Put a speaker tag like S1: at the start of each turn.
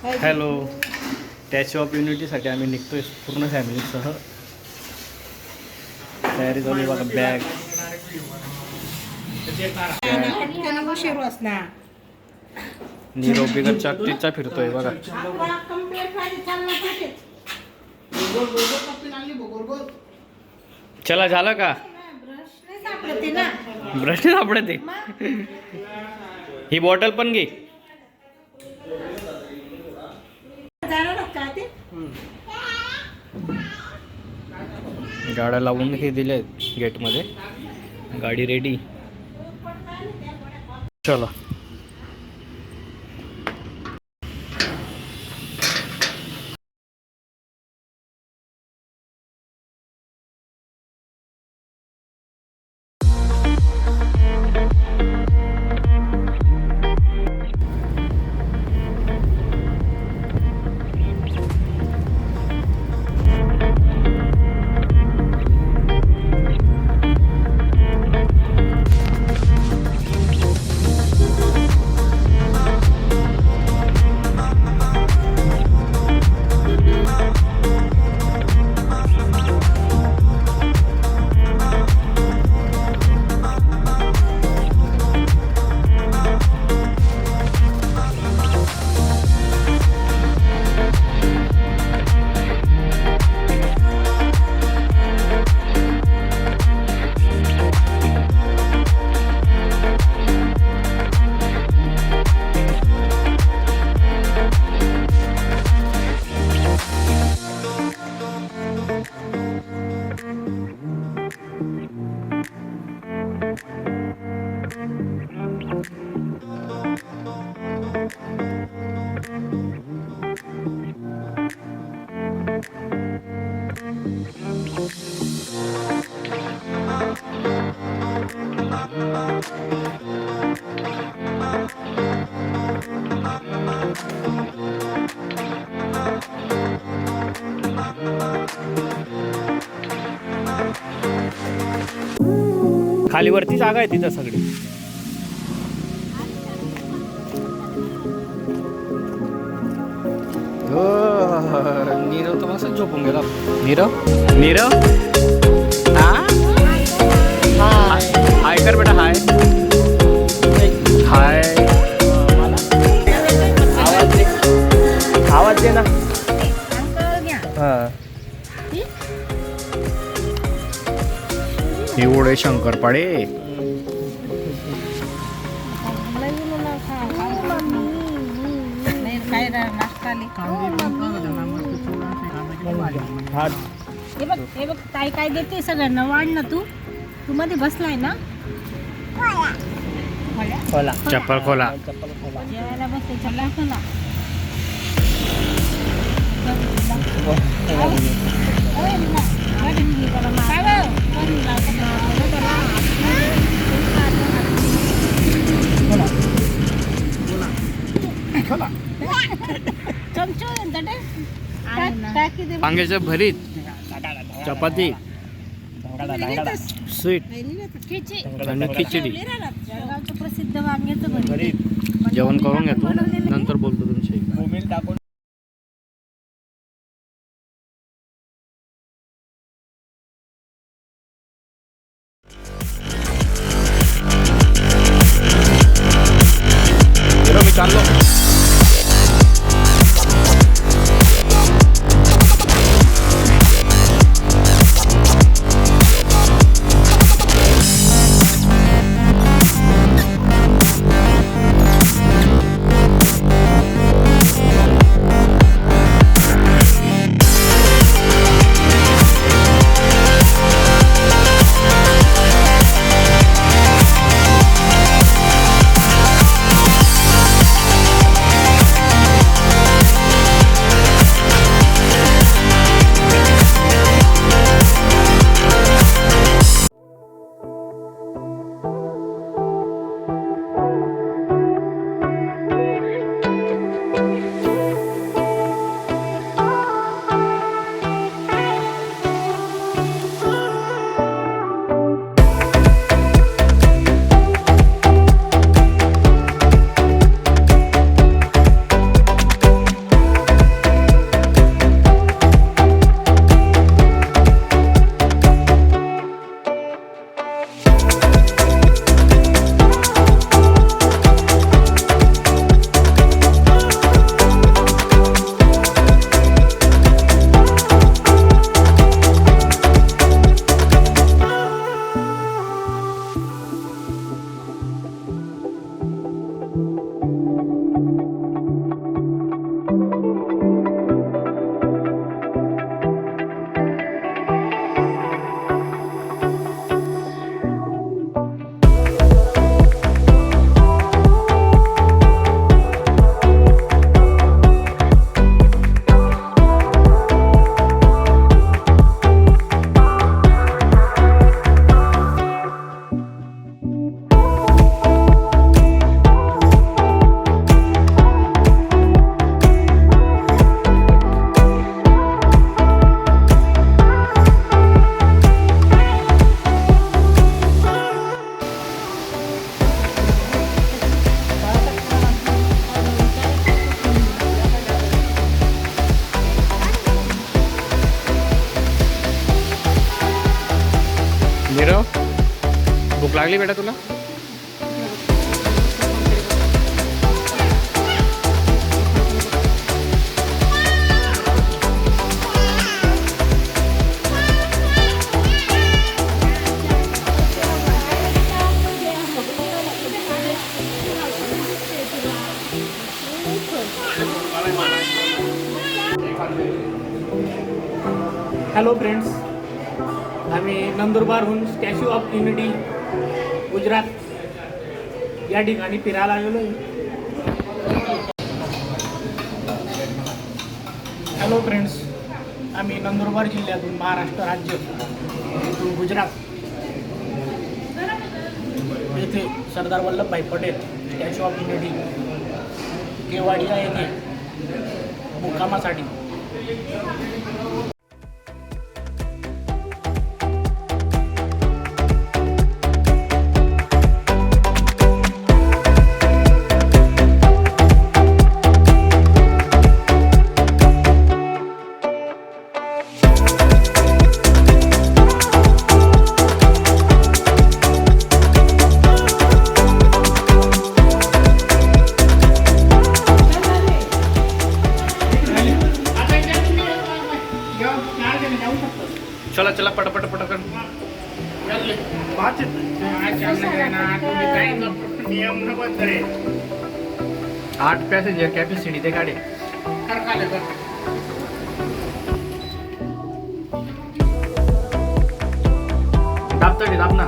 S1: Hello. Statue of युनिटीसाठी आम्ही निघतोय पूर्ण फॅमिलीसह. तयारी झाली बघा. बॅग नीरव बिगर चाकतीचा फिरतोय बघा. चला झालं का? ब्रश नाही सापडत आहे. ही बॉटल पण घे. गाड्या लावून हे दिले गेट मध्ये. गाडी रेडी. चला. खाली वरती जागा आहे तिथं सगळी. नीरव तर मस्त झोपून गेला. नीरव नीरव हाय कर बेटा. हाय हाय. आवाज दे ना. एवढे शंकरपाळे.
S2: हे बघ काय काय देते सगळ्यांना. वाढ ना तू. तू मध्ये बसलाय ना.
S1: खोला चप्पल खोला.
S2: जेवायला बसते. चला खोला.
S1: वांग्याचं भरीत, चपाती, स्वीट आणि खिचडी.
S2: प्रसिद्ध वांग्याचं भरीत.
S1: जेवण करून घेतो नंतर बोलतो तुमची. मी चाललो. लागली बेटा तुला?
S3: हॅलो फ्रेंड्स, आम्ही नंदुरबारहून स्टॅच्यू ऑफ युनिटी गुजरात या ठिकाणी फिरायला आलेलो आहे. हॅलो फ्रेंड्स, आम्ही नंदुरबार जिल्ह्यातून महाराष्ट्र राज्य इथून गुजरात येथे Sardar Vallabhbhai Patel Statue of Unity Kevadia येथे मुक्कामासाठी.
S1: चला चला पटापट पटापट.
S3: नियम न बदले
S1: 8 पॅसेंजर कॅपॅसिटी ते गाडी. दाब ना.